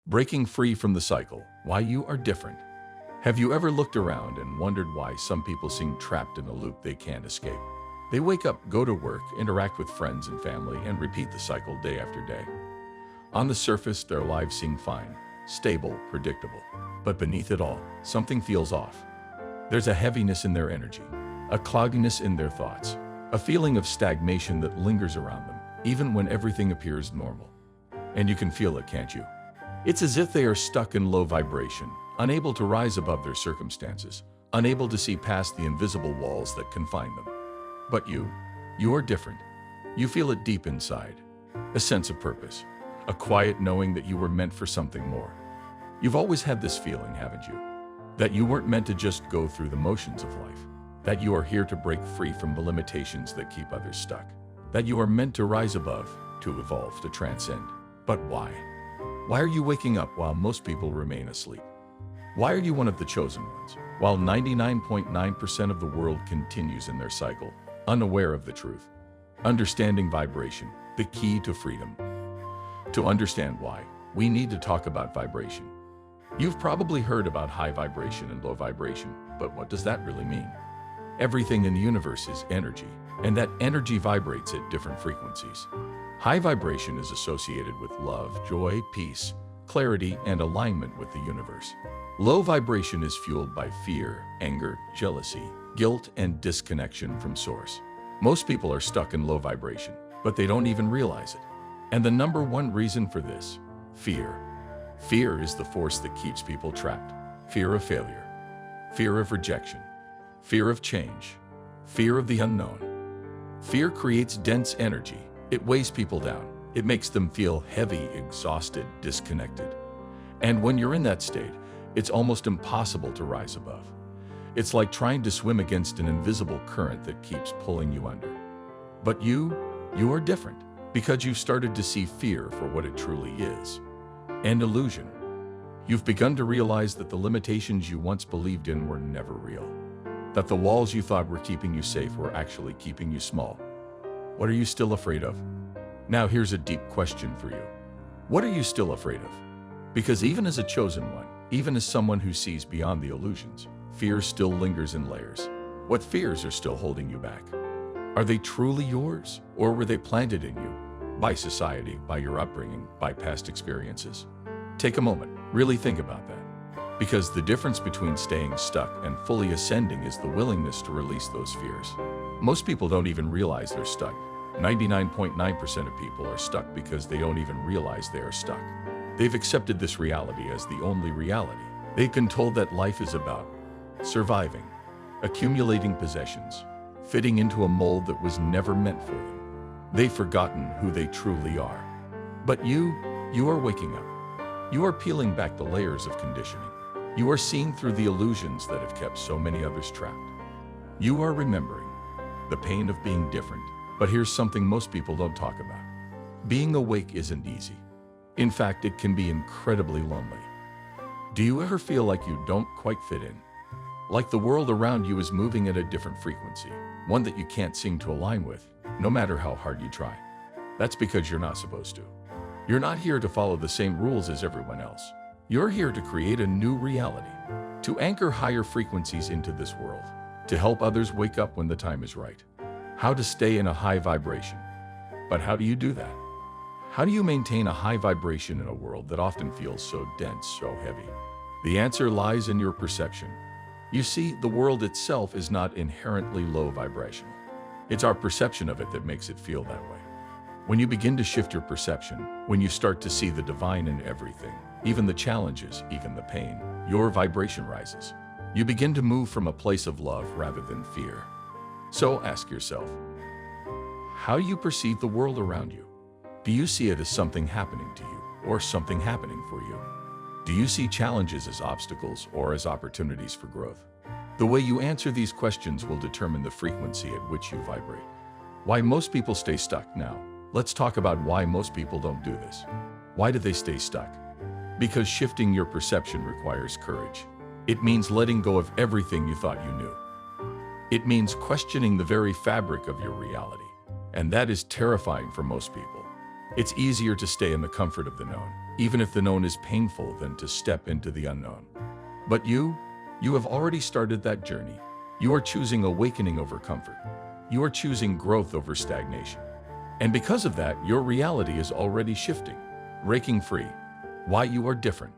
Breaking free from the cycle, why you are different. Have you ever looked around and wondered why some people seem trapped in a loop they can't escape? They wake up, go to work, interact with friends and family, and repeat the cycle day after day. On the surface, their lives seem fine, stable, predictable. But beneath it all, something feels off. There's a heaviness in their energy, a cloudiness in their thoughts, a feeling of stagnation that lingers around them, even when everything appears normal. And you can feel it, can't you? It's as if they are stuck in low vibration, unable to rise above their circumstances, unable to see past the invisible walls that confine them. But you are different. You feel it deep inside, a sense of purpose, a quiet knowing that you were meant for something more. You've always had this feeling, haven't you? That you weren't meant to just go through the motions of life, that you are here to break free from the limitations that keep others stuck, that you are meant to rise above, to evolve, to transcend. But why? Why are you waking up while most people remain asleep? Why are you one of the chosen ones, while 99.9% of the world continues in their cycle, unaware of the truth? Understanding vibration, the key to freedom. To understand why, we need to talk about vibration. You've probably heard about high vibration and low vibration, but what does that really mean? Everything in the universe is energy, and that energy vibrates at different frequencies. High vibration is associated with love, joy, peace, clarity, and alignment with the universe. Low vibration is fueled by fear, anger, jealousy, guilt, and disconnection from source. Most people are stuck in low vibration, but they don't even realize it. And the number one reason for this, fear. Fear is the force that keeps people trapped. Fear of failure, fear of rejection, fear of change, fear of the unknown. Fear creates dense energy. It weighs people down. It makes them feel heavy, exhausted, disconnected. And when you're in that state, it's almost impossible to rise above. It's like trying to swim against an invisible current that keeps pulling you under. But you are different, because you've started to see fear for what it truly is, an illusion. You've begun to realize that the limitations you once believed in were never real, that the walls you thought were keeping you safe were actually keeping you small. What are you still afraid of? Now here's a deep question for you. What are you still afraid of? Because even as a chosen one, even as someone who sees beyond the illusions, fear still lingers in layers. What fears are still holding you back? Are they truly yours, or were they planted in you? By society, by your upbringing, by past experiences? Take a moment, really think about that. Because the difference between staying stuck and fully ascending is the willingness to release those fears. Most people don't even realize they're stuck. 99.9% of people are stuck because they don't even realize they are stuck. They've accepted this reality as the only reality. They've been told that life is about surviving, accumulating possessions, fitting into a mold that was never meant for them. They've forgotten who they truly are. But you are waking up. You are peeling back the layers of conditioning. You are seeing through the illusions that have kept so many others trapped. You are remembering the pain of being different. But here's something most people don't talk about. Being awake isn't easy. In fact, it can be incredibly lonely. Do you ever feel like you don't quite fit in? Like the world around you is moving at a different frequency, one that you can't seem to align with, no matter how hard you try. That's because you're not supposed to. You're not here to follow the same rules as everyone else. You're here to create a new reality, to anchor higher frequencies into this world, to help others wake up when the time is right. How to stay in a high vibration. But how do you do that? How do you maintain a high vibration in a world that often feels so dense, so heavy? The answer lies in your perception. You see, the world itself is not inherently low vibrational. It's our perception of it that makes it feel that way. When you begin to shift your perception, when you start to see the divine in everything, even the challenges, even the pain, your vibration rises. You begin to move from a place of love rather than fear. So ask yourself, how do you perceive the world around you? Do you see it as something happening to you, or something happening for you? Do you see challenges as obstacles or as opportunities for growth? The way you answer these questions will determine the frequency at which you vibrate. Why most people stay stuck now. Let's talk about why most people don't do this. Why do they stay stuck? Because shifting your perception requires courage. It means letting go of everything you thought you knew. It means questioning the very fabric of your reality. And that is terrifying for most people. It's easier to stay in the comfort of the known, even if the known is painful, than to step into the unknown. But you have already started that journey. You are choosing awakening over comfort. You are choosing growth over stagnation. And because of that, your reality is already shifting, breaking free. Why you are different.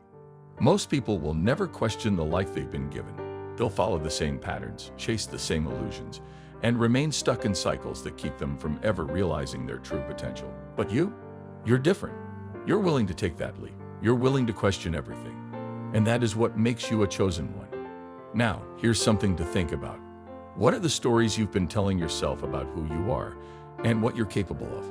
Most people will never question the life they've been given. They'll follow the same patterns, chase the same illusions, and remain stuck in cycles that keep them from ever realizing their true potential. But you're different. You're willing to take that leap. You're willing to question everything. And that is what makes you a chosen one. Now, here's something to think about. What are the stories you've been telling yourself about who you are and what you're capable of?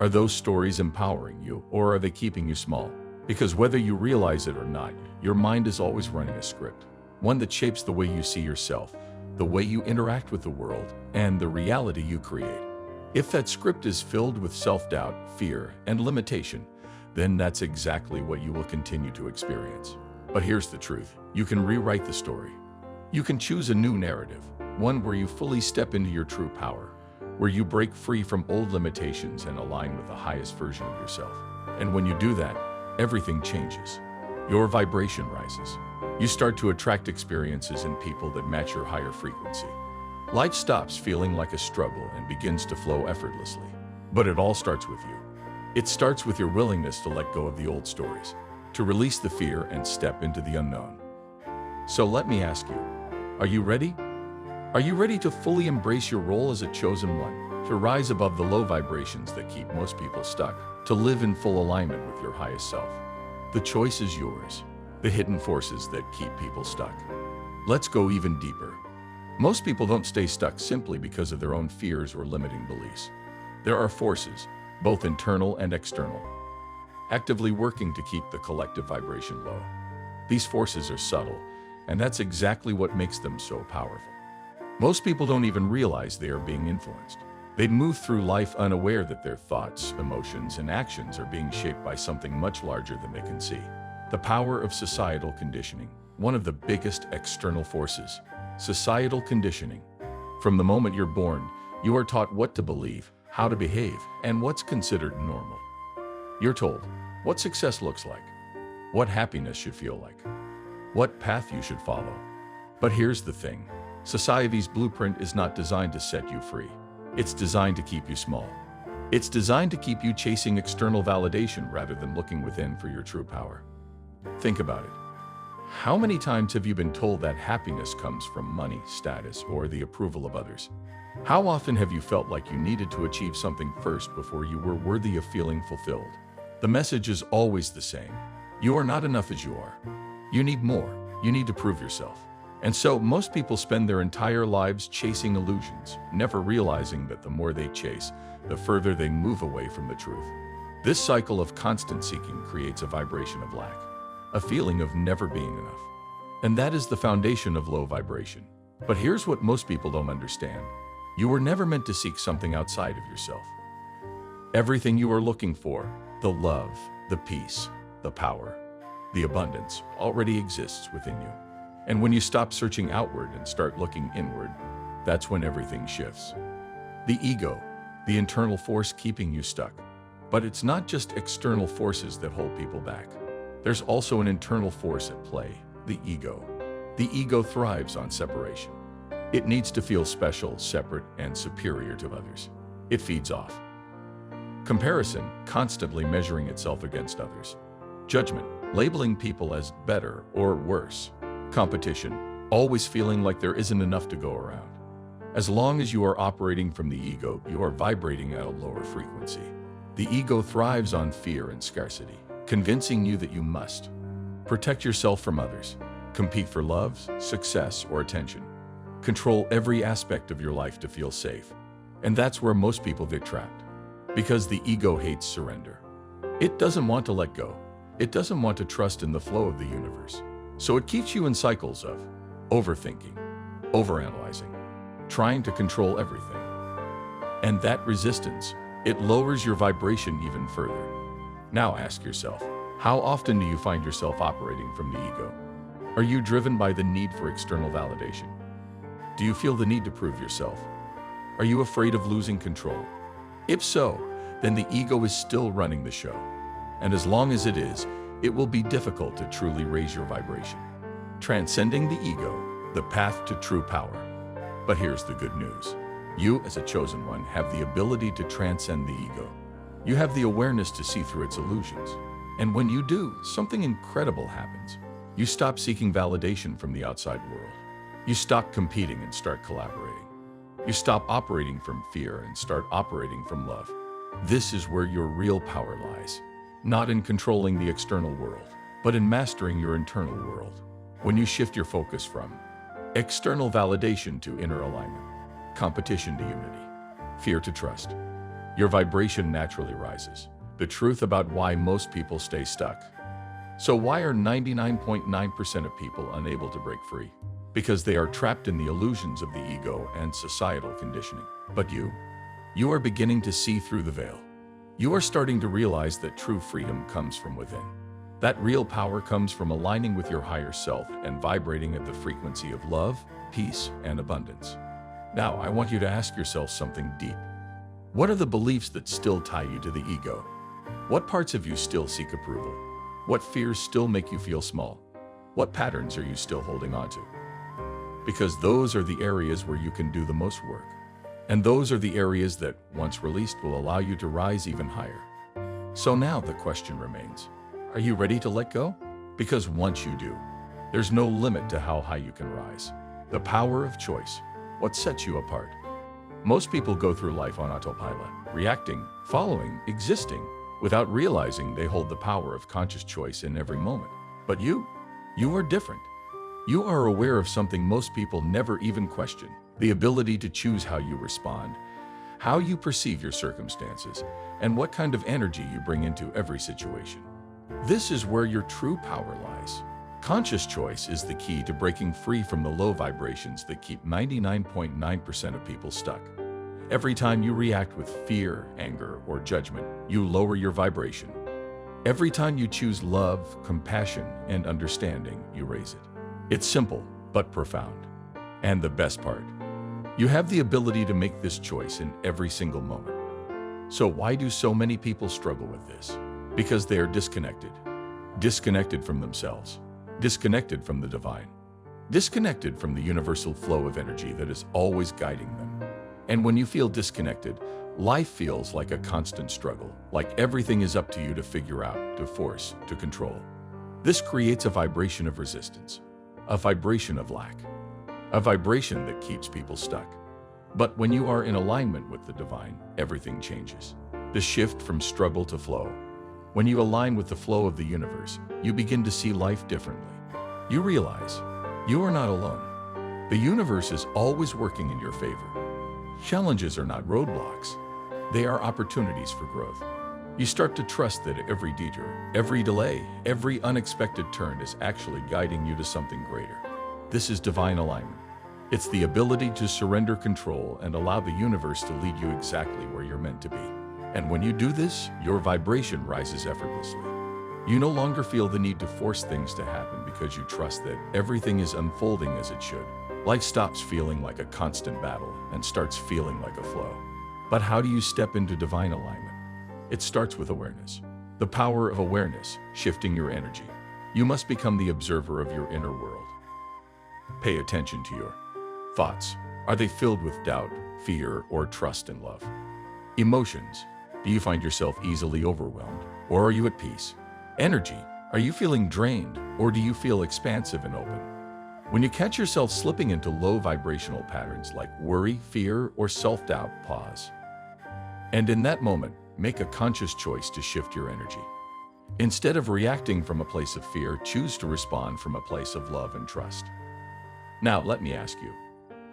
Are those stories empowering you, or are they keeping you small? Because whether you realize it or not, your mind is always running a script, one that shapes the way you see yourself, the way you interact with the world, and the reality you create. If that script is filled with self-doubt, fear, and limitation, then that's exactly what you will continue to experience. But here's the truth. You can rewrite the story. You can choose a new narrative, one where you fully step into your true power, where you break free from old limitations and align with the highest version of yourself. And when you do that, everything changes. Your vibration rises. You start to attract experiences and people that match your higher frequency. Life stops feeling like a struggle and begins to flow effortlessly. But it all starts with you. It starts with your willingness to let go of the old stories, to release the fear and step into the unknown. So let me ask you, are you ready? Are you ready to fully embrace your role as a chosen one, to rise above the low vibrations that keep most people stuck, to live in full alignment with your highest self? The choice is yours. The hidden forces that keep people stuck. Let's go even deeper. Most people don't stay stuck simply because of their own fears or limiting beliefs. There are forces, both internal and external, actively working to keep the collective vibration low. These forces are subtle, and that's exactly what makes them so powerful. Most people don't even realize they are being influenced. They move through life unaware that their thoughts, emotions, and actions are being shaped by something much larger than they can see. The power of societal conditioning, one of the biggest external forces. Societal conditioning. From the moment you're born, you are taught what to believe, how to behave, and what's considered normal. You're told what success looks like, what happiness should feel like, what path you should follow. But here's the thing. Society's blueprint is not designed to set you free. It's designed to keep you small. It's designed to keep you chasing external validation rather than looking within for your true power. Think about it. How many times have you been told that happiness comes from money, status, or the approval of others? How often have you felt like you needed to achieve something first before you were worthy of feeling fulfilled? The message is always the same. You are not enough as you are. You need more. You need to prove yourself. And so most people spend their entire lives chasing illusions, never realizing that the more they chase, the further they move away from the truth. This cycle of constant seeking creates a vibration of lack, a feeling of never being enough. And that is the foundation of low vibration. But here's what most people don't understand. You were never meant to seek something outside of yourself. Everything you are looking for, the love, the peace, the power, the abundance, already exists within you. And when you stop searching outward and start looking inward, that's when everything shifts. The ego, the internal force keeping you stuck. But it's not just external forces that hold people back. There's also an internal force at play, the ego. The ego thrives on separation. It needs to feel special, separate, and superior to others. It feeds off comparison, constantly measuring itself against others. Judgment, labeling people as better or worse. Competition, always feeling like there isn't enough to go around. As long as you are operating from the ego, you are vibrating at a lower frequency. The ego thrives on fear and scarcity, convincing you that you must protect yourself from others, compete for love, success, or attention, control every aspect of your life to feel safe. And that's where most people get trapped. Because the ego hates surrender. It doesn't want to let go. It doesn't want to trust in the flow of the universe. So it keeps you in cycles of overthinking, overanalyzing, trying to control everything. And that resistance, it lowers your vibration even further. Now ask yourself, how often do you find yourself operating from the ego? Are you driven by the need for external validation? Do you feel the need to prove yourself? Are you afraid of losing control? If so, then the ego is still running the show. And as long as it is, it will be difficult to truly raise your vibration. Transcending the ego, the path to true power. But here's the good news. You, as a chosen one, have the ability to transcend the ego. You have the awareness to see through its illusions. And when you do, something incredible happens. You stop seeking validation from the outside world. You stop competing and start collaborating. You stop operating from fear and start operating from love. This is where your real power lies. Not in controlling the external world, but in mastering your internal world. When you shift your focus from external validation to inner alignment, competition to unity, fear to trust, your vibration naturally rises. The truth about why most people stay stuck. So why are 99.9% of people unable to break free? Because they are trapped in the illusions of the ego and societal conditioning. But you are beginning to see through the veil. You are starting to realize that true freedom comes from within. That real power comes from aligning with your higher self and vibrating at the frequency of love, peace, and abundance. Now, I want you to ask yourself something deep. What are the beliefs that still tie you to the ego? What parts of you still seek approval? What fears still make you feel small? What patterns are you still holding on to? Because those are the areas where you can do the most work. And those are the areas that, once released, will allow you to rise even higher. So now the question remains, are you ready to let go? Because once you do, there's no limit to how high you can rise. The power of choice, what sets you apart. Most people go through life on autopilot, reacting, following, existing, without realizing they hold the power of conscious choice in every moment. But you are different. You are aware of something most people never even question, the ability to choose how you respond, how you perceive your circumstances, and what kind of energy you bring into every situation. This is where your true power lies. Conscious choice is the key to breaking free from the low vibrations that keep 99.9% of people stuck. Every time you react with fear, anger, or judgment, you lower your vibration. Every time you choose love, compassion, and understanding, you raise it. It's simple, but profound. And the best part, you have the ability to make this choice in every single moment. So why do so many people struggle with this? Because they are disconnected. Disconnected from themselves. Disconnected from the divine. Disconnected from the universal flow of energy that is always guiding them. And when you feel disconnected, life feels like a constant struggle, like everything is up to you to figure out, to force, to control. This creates a vibration of resistance, a vibration of lack, a vibration that keeps people stuck. But when you are in alignment with the divine, everything changes. The shift from struggle to flow. When you align with the flow of the universe, you begin to see life differently. You realize you are not alone. The universe is always working in your favor. Challenges are not roadblocks. They are opportunities for growth. You start to trust that every detour, every delay, every unexpected turn is actually guiding you to something greater. This is divine alignment. It's the ability to surrender control and allow the universe to lead you exactly where you're meant to be. And when you do this, your vibration rises effortlessly. You no longer feel the need to force things to happen because you trust that everything is unfolding as it should. Life stops feeling like a constant battle and starts feeling like a flow. But how do you step into divine alignment? It starts with awareness. The power of awareness, shifting your energy. You must become the observer of your inner world. Pay attention to your thoughts. Are they filled with doubt, fear, or trust and love? Emotions. Do you find yourself easily overwhelmed, or are you at peace? Energy. Are you feeling drained, or do you feel expansive and open? When you catch yourself slipping into low vibrational patterns like worry, fear, or self-doubt, pause. And in that moment, make a conscious choice to shift your energy. Instead of reacting from a place of fear, choose to respond from a place of love and trust. Now, let me ask you,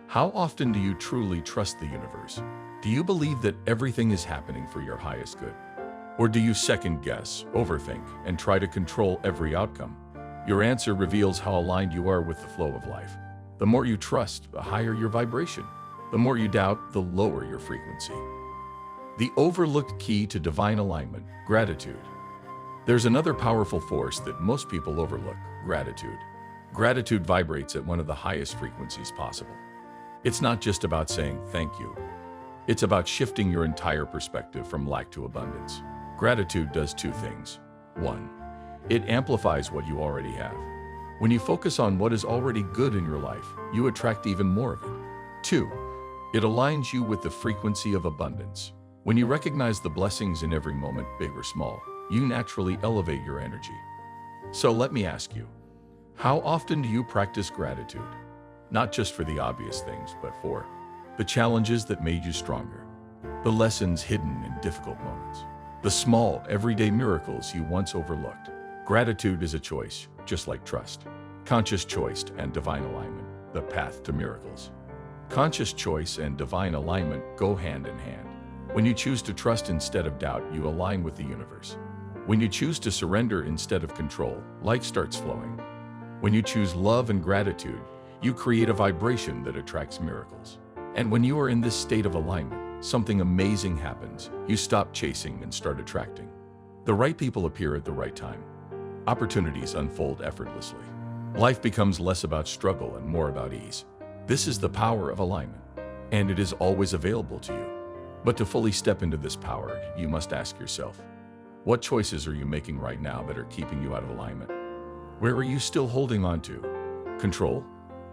how often do you truly trust the universe? Do you believe that everything is happening for your highest good? Or do you second guess, overthink, and try to control every outcome? Your answer reveals how aligned you are with the flow of life. The more you trust, the higher your vibration. The more you doubt, the lower your frequency. The overlooked key to divine alignment, gratitude. There's another powerful force that most people overlook, gratitude. Gratitude vibrates at one of the highest frequencies possible. It's not just about saying thank you. It's about shifting your entire perspective from lack to abundance. Gratitude does two things. One, It amplifies what you already have. When you focus on what is already good in your life, you attract even more of it. 2. It aligns you with the frequency of abundance. When you recognize the blessings in every moment, big or small, you naturally elevate your energy. So let me ask you, how often do you practice gratitude? Not just for the obvious things, but for the challenges that made you stronger, the lessons hidden in difficult moments, the small, everyday miracles you once overlooked. Gratitude is a choice, just like trust. Conscious choice and divine alignment, the path to miracles. Conscious choice and divine alignment go hand in hand. When you choose to trust instead of doubt, you align with the universe. When you choose to surrender instead of control, life starts flowing. When you choose love and gratitude, you create a vibration that attracts miracles. And when you are in this state of alignment, something amazing happens. You stop chasing and start attracting. The right people appear at the right time. Opportunities unfold effortlessly. Life becomes less about struggle and more about ease. This is the power of alignment, and it is always available to you. But to fully step into this power, you must ask yourself, what choices are you making right now that are keeping you out of alignment? Where are you still holding on to? Control?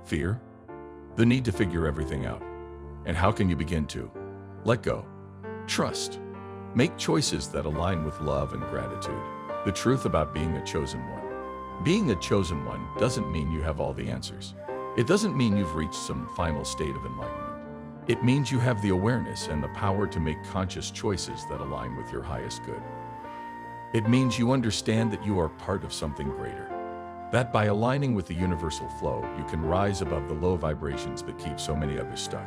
Fear? The need to figure everything out? And how can you begin to let go? Trust. Make choices that align with love and gratitude. The truth about being a chosen one. Being a chosen one doesn't mean you have all the answers. It doesn't mean you've reached some final state of enlightenment. It means you have the awareness and the power to make conscious choices that align with your highest good. It means you understand that you are part of something greater. That by aligning with the universal flow, you can rise above the low vibrations that keep so many others stuck.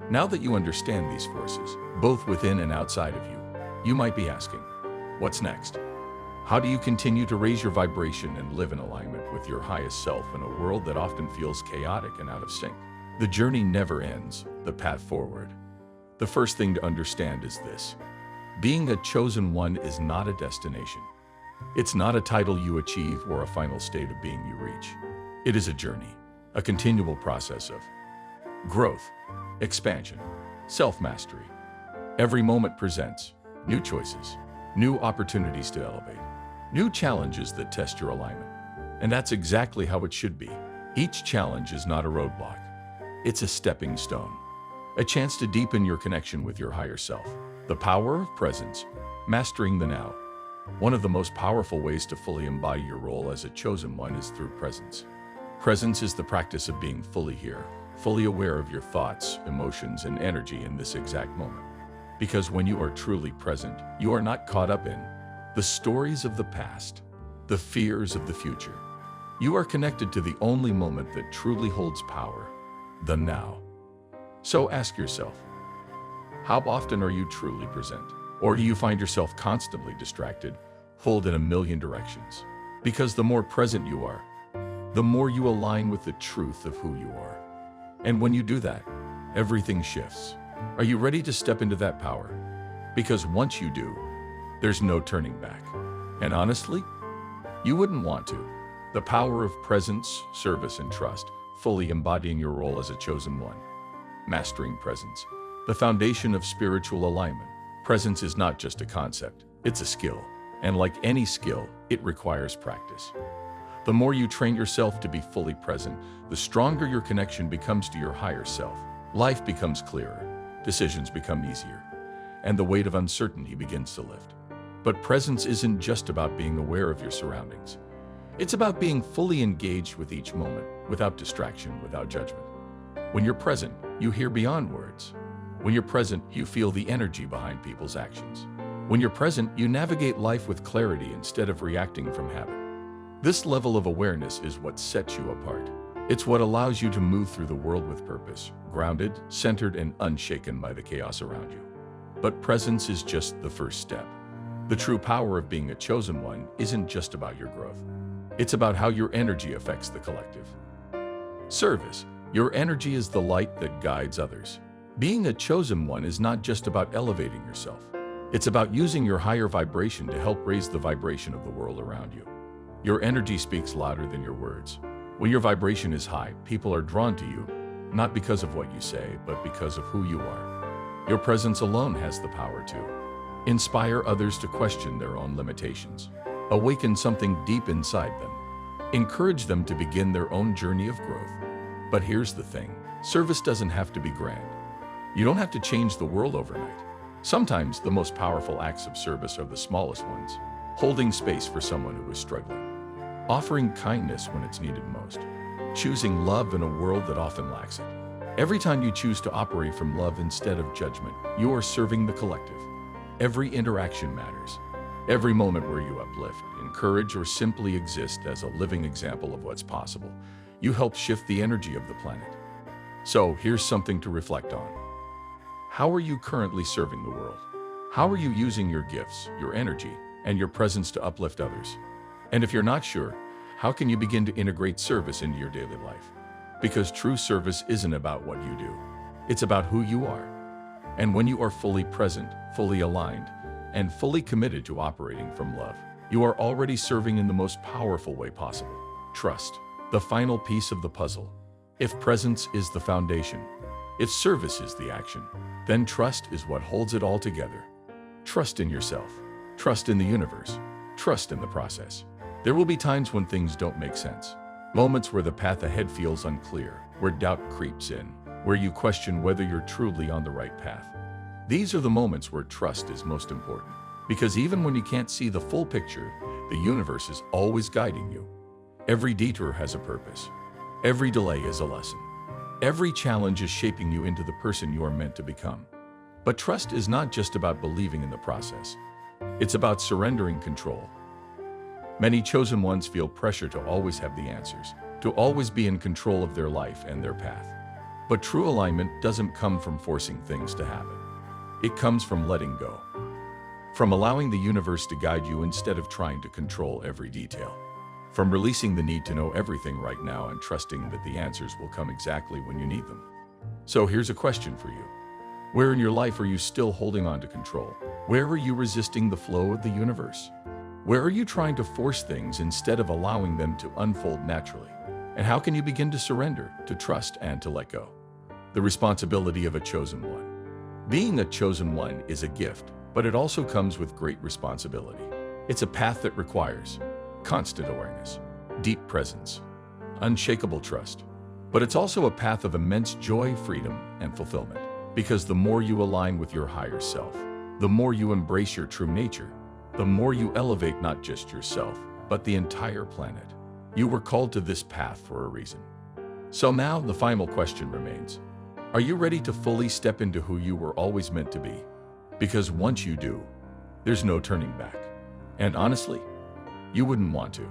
Now that you understand these forces, both within and outside of you, you might be asking, what's next? How do you continue to raise your vibration and live in alignment with your highest self in a world that often feels chaotic and out of sync? The journey never ends, the path forward. The first thing to understand is this. Being a chosen one is not a destination. It's not a title you achieve or a final state of being you reach. It is a journey, a continual process of growth, expansion, self-mastery. Every moment presents new choices, new opportunities to elevate, new challenges that test your alignment. And that's exactly how it should be. Each challenge is not a roadblock. It's a stepping stone, a chance to deepen your connection with your higher self. The power of presence, mastering the now. One of the most powerful ways to fully embody your role as a chosen one is through presence. Presence is the practice of being fully here, fully aware of your thoughts, emotions, and energy in this exact moment. Because when you are truly present, you are not caught up in the stories of the past, the fears of the future. You are connected to the only moment that truly holds power, the now. So ask yourself, how often are you truly present? Or do you find yourself constantly distracted, pulled in a million directions? Because the more present you are, the more you align with the truth of who you are. And when you do that, everything shifts. Are you ready to step into that power? Because once you do, there's no turning back. And honestly, you wouldn't want to. The power of presence, service, and trust, fully embodying your role as a chosen one. Mastering presence, the foundation of spiritual alignment. Presence is not just a concept, it's a skill. And like any skill, it requires practice. The more you train yourself to be fully present, the stronger your connection becomes to your higher self. Life becomes clearer, decisions become easier, and the weight of uncertainty begins to lift. But presence isn't just about being aware of your surroundings. It's about being fully engaged with each moment, without distraction, without judgment. When you're present, you hear beyond words. When you're present, you feel the energy behind people's actions. When you're present, you navigate life with clarity instead of reacting from habit. This level of awareness is what sets you apart. It's what allows you to move through the world with purpose, grounded, centered, and unshaken by the chaos around you. But presence is just the first step. The true power of being a chosen one isn't just about your growth. It's about how your energy affects the collective. Service. Your energy is the light that guides others. Being a chosen one is not just about elevating yourself. It's about using your higher vibration to help raise the vibration of the world around you. Your energy speaks louder than your words. When your vibration is high, people are drawn to you, not because of what you say, but because of who you are. Your presence alone has the power to inspire others to question their own limitations. Awaken something deep inside them. Encourage them to begin their own journey of growth. But here's the thing, service doesn't have to be grand. You don't have to change the world overnight. Sometimes the most powerful acts of service are the smallest ones. Holding space for someone who is struggling. Offering kindness when it's needed most. Choosing love in a world that often lacks it. Every time you choose to operate from love instead of judgment, you are serving the collective. Every interaction matters. Every moment where you uplift, encourage, or simply exist as a living example of what's possible, you help shift the energy of the planet. So here's something to reflect on. How are you currently serving the world? How are you using your gifts, your energy, and your presence to uplift others? And if you're not sure, how can you begin to integrate service into your daily life? Because true service isn't about what you do. It's about who you are. And when you are fully present, fully aligned, and fully committed to operating from love, you are already serving in the most powerful way possible. Trust, the final piece of the puzzle. If presence is the foundation, if service is the action, then trust is what holds it all together. Trust in yourself. Trust in the universe. Trust in the process. There will be times when things don't make sense. Moments where the path ahead feels unclear, where doubt creeps in, where you question whether you're truly on the right path. These are the moments where trust is most important. Because even when you can't see the full picture, the universe is always guiding you. Every detour has a purpose. Every delay is a lesson. Every challenge is shaping you into the person you are meant to become. But trust is not just about believing in the process. It's about surrendering control. Many chosen ones feel pressure to always have the answers, to always be in control of their life and their path. But true alignment doesn't come from forcing things to happen. It comes from letting go. From allowing the universe to guide you instead of trying to control every detail. From releasing the need to know everything right now and trusting that the answers will come exactly when you need them. So here's a question for you. Where in your life are you still holding on to control? Where are you resisting the flow of the universe? Where are you trying to force things instead of allowing them to unfold naturally? And how can you begin to surrender, to trust, and to let go? The responsibility of a chosen one. Being a chosen one is a gift, but it also comes with great responsibility. It's a path that requires constant awareness, deep presence, unshakable trust. But it's also a path of immense joy, freedom, and fulfillment. Because the more you align with your higher self, the more you embrace your true nature, the more you elevate not just yourself, but the entire planet. You were called to this path for a reason. So now the final question remains. Are you ready to fully step into who you were always meant to be? Because once you do, there's no turning back. And honestly, you wouldn't want to.